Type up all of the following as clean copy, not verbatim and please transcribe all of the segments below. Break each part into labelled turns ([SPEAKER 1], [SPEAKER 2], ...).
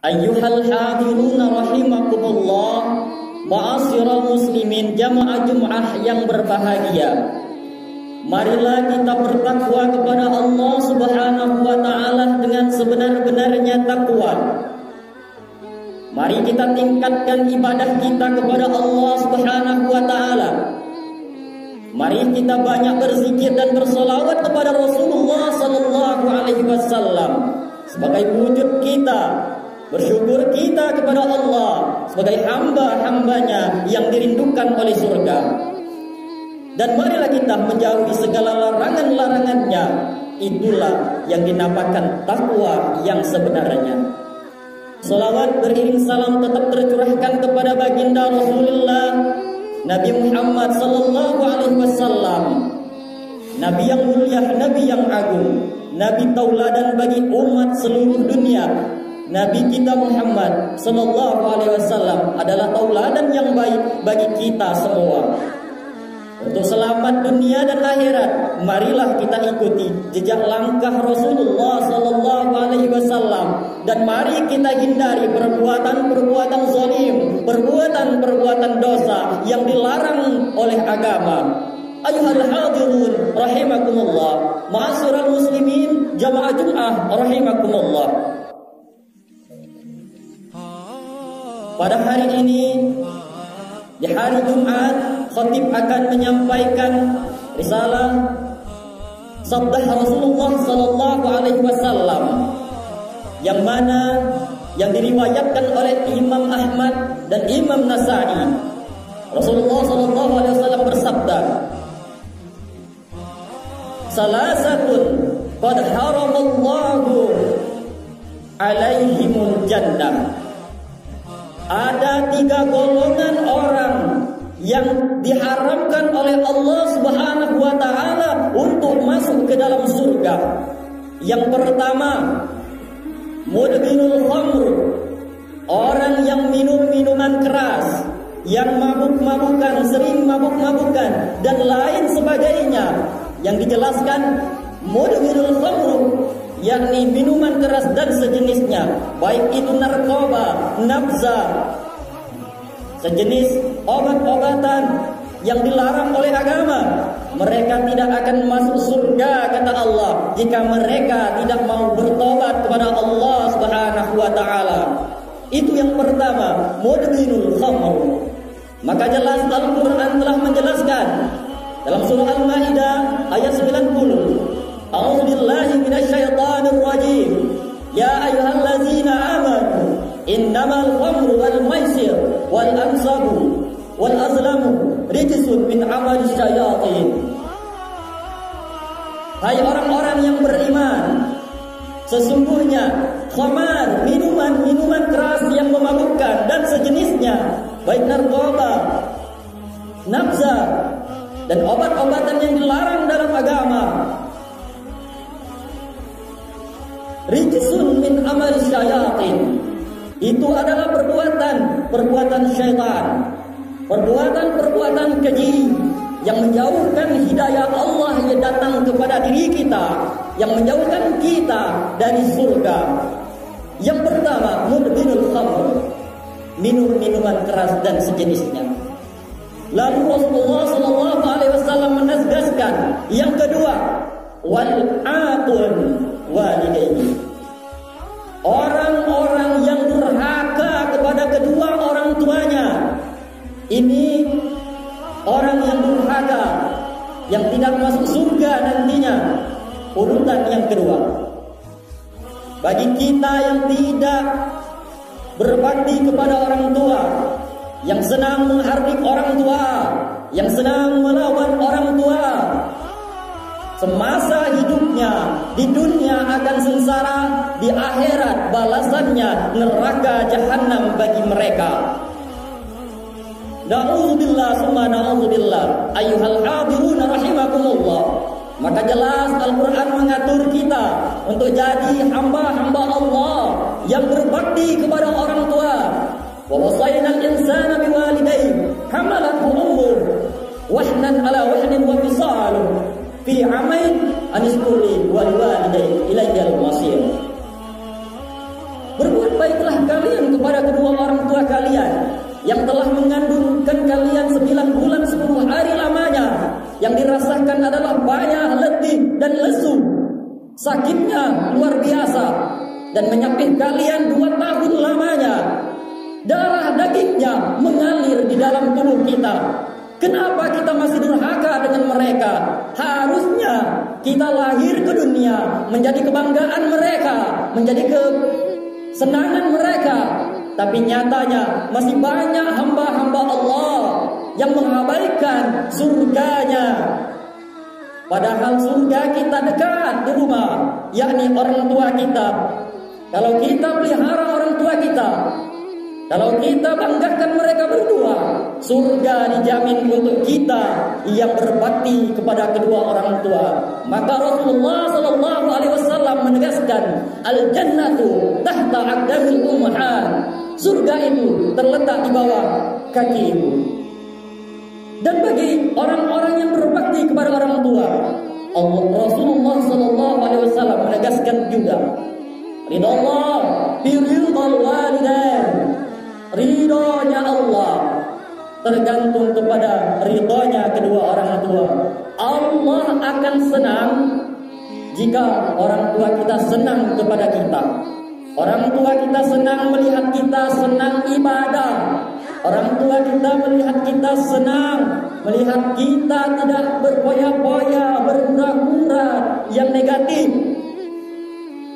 [SPEAKER 1] Ayyuhal hadiruna rahimakumullah, ma'asyiral muslimin jamaah Jum'ah yang berbahagia. Marilah kita bertakwa kepada Allah Subhanahu wa taala dengan sebenar-benarnya takwa. Mari kita tingkatkan ibadah kita kepada Allah Subhanahu wa taala. Mari kita banyak berzikir dan bersolawat kepada Rasulullah sallallahu alaihi wasallam sebagai wujud kita bersyukur kita kepada Allah sebagai hamba-hambanya yang dirindukan oleh surga. Dan marilah kita menjauhi segala larangan-larangannya. Itulah yang dinamakan takwa yang sebenarnya. Salawat beriring salam tetap tercurahkan kepada baginda Rasulullah Nabi Muhammad sallallahu alaihi wasallam, Nabi yang mulia, Nabi yang agung, Nabi tauladan bagi umat seluruh dunia. Nabi kita Muhammad sallallahu alaihi wasallam adalah tauladan yang baik bagi kita semua. Untuk selamat dunia dan akhirat, marilah kita ikuti jejak langkah Rasulullah sallallahu alaihi wasallam dan mari kita hindari perbuatan-perbuatan zalim, perbuatan-perbuatan dosa yang dilarang oleh agama. Ayyuhal hadirun rahimakumullah, ma'asyiral muslimin jamaah Jum'ah rahimakumullah. Pada hari ini, di hari Jumat, khatib akan menyampaikan risalah sabda Rasulullah sallallahu alaihi wasallam yang mana yang diriwayatkan oleh Imam Ahmad dan Imam Nasai. Rasulullah sallallahu alaihi wasallam bersabda, "Salasatun qad haramallahu alaihimul jannah." Ada 3 golongan orang yang diharamkan oleh Allah Subhanahu wa taala untuk masuk ke dalam surga. Yang pertama, mudminul khamr, orang yang minum minuman keras, yang mabuk-mabukan, sering mabuk-mabukan dan lain sebagainya. Yang dijelaskan mudminul khamr yakni minuman keras dan sejenisnya, baik itu narkoba, nafza, sejenis obat-obatan yang dilarang oleh agama. Mereka tidak akan masuk surga, kata Allah, jika mereka tidak mau bertobat kepada Allah Subhanahu wa taala. Itu yang pertama, mudminul khamr. Maka jelas Al-Qur'an telah menjelaskan dalam surah Al-Maidah ayat 90. A'udzu billahi minasyaitonir rajim. Ya ayyuhallazina amanu innamal khamru wal maisir wal ansabu wal azlamu rijsun min amali syayatin. Hai orang-orang yang beriman, sesungguhnya khamar, minuman-minuman keras yang memabukkan dan sejenisnya, baik narkoba, nafza dan obat-obatan yang dilarang dalam agama, rijsun min amal syayatin, itu adalah perbuatan syaitan, perbuatan keji yang menjauhkan hidayah Allah yang datang kepada diri kita, yang menjauhkan kita dari surga. Yang pertama, mudminul khamr, minum-minuman keras dan sejenisnya. Lalu Rasulullah sallallahu alaihi wasallam menegaskan yang kedua, wal aqul walidaini, orang-orang yang durhaka kepada kedua orang tuanya. Ini orang yang durhaka, yang tidak masuk surga nantinya. Urutan yang kedua, bagi kita yang tidak berbakti kepada orang tua, yang senang menghardik orang tua, yang senang melawan orang tua, semasa hidupnya di dunia akan sengsara, di akhirat balasannya neraka jahanam bagi mereka. Na'udzubillah summa na'udzubillah. Ayyuhal hadiruna rahimakumullah. Maka jelas Al-Quran mengatur kita untuk jadi hamba-hamba Allah yang berbakti kepada orang tua. Wa wasainal insana biwalidayhi hamalathu ummuhu wahnan ala wahnin wa fisaluhu fi amain anishkurli wal walidayhi ilaihal masir. Berbuat baiklah kalian kepada kedua orang tua kalian yang telah mengandungkan kalian 9 bulan 10 hari lamanya, yang dirasakan adalah banyak letih dan lesu, sakitnya luar biasa, dan menyapih kalian 2 tahun lamanya. Darah dagingnya mengalir di dalam tubuh kita. Kenapa kita masih durhaka dengan mereka? Harusnya kita lahir ke dunia menjadi kebanggaan mereka, menjadi kesenangan mereka. Tapi nyatanya masih banyak hamba-hamba Allah yang mengabaikan surganya. Padahal surga kita dekat di rumah, yakni orang tua kita. Kalau kita pelihara orang tua kita, kalau kita banggakan mereka berdua, surga dijamin untuk kita yang berbakti kepada kedua orang tua. Maka Rasulullah sallallahu alaihi wasallam menegaskan, al-jannatu tahta aqdamil ummahat. Surga itu terletak di bawah kaki ibu. Dan bagi orang-orang yang berbakti kepada orang tua, Rasulullah sallallahu alaihi wasallam menegaskan juga, ridha Allah bi ridhal walidain. Ridhonya Allah tergantung kepada ridhonya kedua orang tua. Allah akan senang jika orang tua kita senang kepada kita. Orang tua kita senang melihat kita senang ibadah. Orang tua kita melihat kita senang, melihat kita tidak berpoya-poya, berhura-hura yang negatif.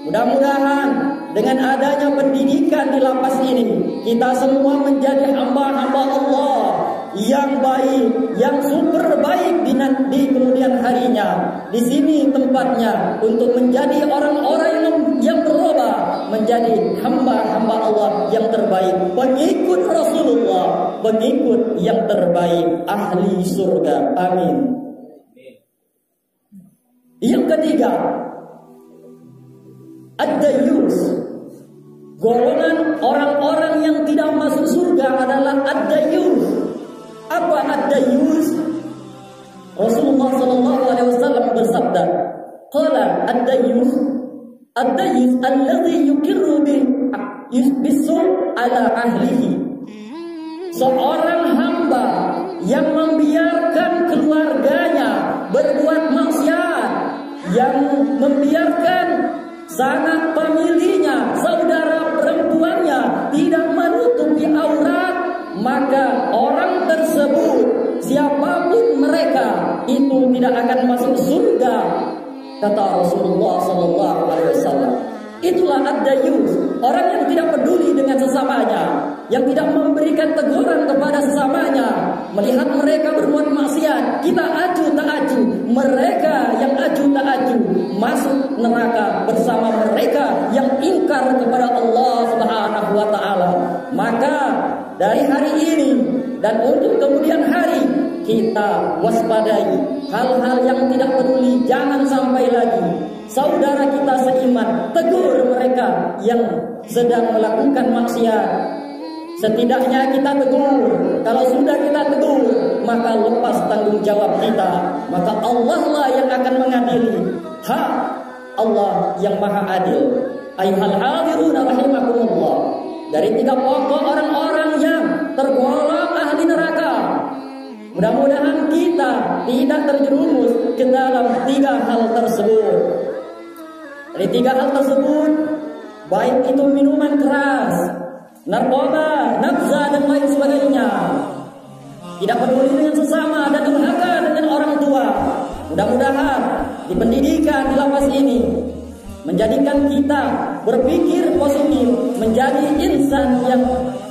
[SPEAKER 1] Mudah-mudahan dengan adanya pendidikan di lapas ini, kita semua menjadi hamba-hamba Allah yang baik, yang super baik di kemudian harinya. Di sini tempatnya untuk menjadi orang-orang yang berubah menjadi hamba-hamba Allah yang terbaik, pengikut Rasulullah, pengikut yang terbaik, ahli surga. Amin. Yang ketiga, ad-dayyus. Golongan orang-orang yang tidak masuk surga adalah ad-dayyus. Apa ad-dayyus? Rasulullah sallallahu alaihi wasallam bersabda, qala ad-dayyus alladhi yuqirru bisul ala ahlihi. Seorang hamba yang membiarkan keluarganya berbuat maksiat, yang membiarkan sanak familinya, saudara perempuannya tidak menutupi aurat, maka orang tersebut, siapapun mereka, itu tidak akan masuk surga, kata Rasulullah SAW. Itulah ad-dayyus, orang yang tidak peduli dengan sesamanya, yang tidak memberikan teguran kepada sesamanya. Melihat mereka berbuat maksiat, kita acuh tak acuh, mereka yang acuh tak acuh masuk neraka bersama mereka yang ingkar kepada Allah Subhanahu wa taala. Maka dari hari ini dan untuk kemudian hari, kita waspadai hal-hal yang tidak peduli, jangan sampai lagi saudara kita seiman, tegur mereka yang sedang melakukan maksiat. Setidaknya kita tegur. Kalau sudah kita tegur, maka lepas tanggung jawab kita. Maka Allah lah yang akan mengadili. Hak Allah yang maha adil. Ayuhal hadiruna rahimakumullah. Dari 3 pokok orang-orang yang tergolong ahli neraka, mudah-mudahan kita tidak terjerumus ke dalam 3 hal tersebut. Dari 3 hal tersebut, baik itu minuman keras, narkoba, nafsa dan lain sebagainya, tidak peduli dengan sesama dan durhaka dengan orang tua. Mudah-mudahan di pendidikan di lapas ini menjadikan kita berpikir positif, menjadi insan yang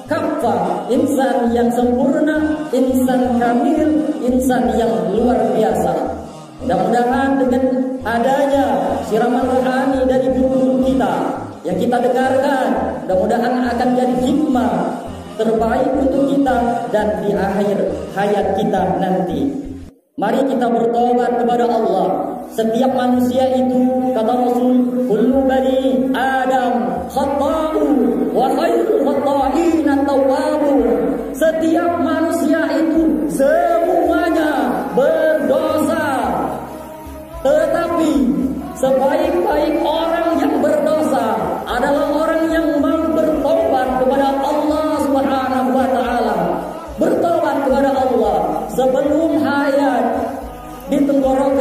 [SPEAKER 1] kafah, insan yang sempurna, insan kamil, insan yang luar biasa. Mudah-mudahan dengan adanya siraman rohani dari guru-guru kita yang kita dengarkan, mudah-mudahan akan jadi hikmah terbaik untuk kita dan di akhir hayat kita nanti. Mari kita bertobat kepada Allah. Setiap manusia itu, kata Rasul, kullu bani Adam khata'u wa khairul khata'ina tawwabun. Setiap manusia itu semuanya berdosa. Tetapi sebaik-baik orang yang berdosa adalah orang yang mau bertobat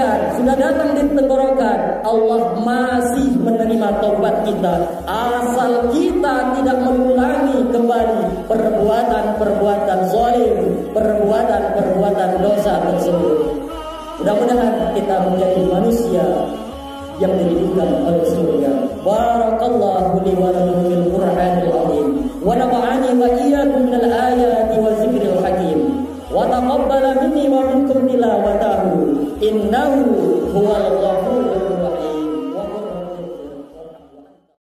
[SPEAKER 1] lisan, sudah datang di tenggorokan, Allah masih menerima taubat kita asal kita tidak mengulangi kembali perbuatan-perbuatan zalim, perbuatan-perbuatan dosa tersebut. Mudah-mudahan kita menjadi manusia yang diridhoi oleh surga. Barakallahu li wa lakum fil Qur'anil azim wa nafa'ani wa iyyakum minal ayati wa zikril hakim wa taqabbala minni wa minkum tilawatahu innahu huwal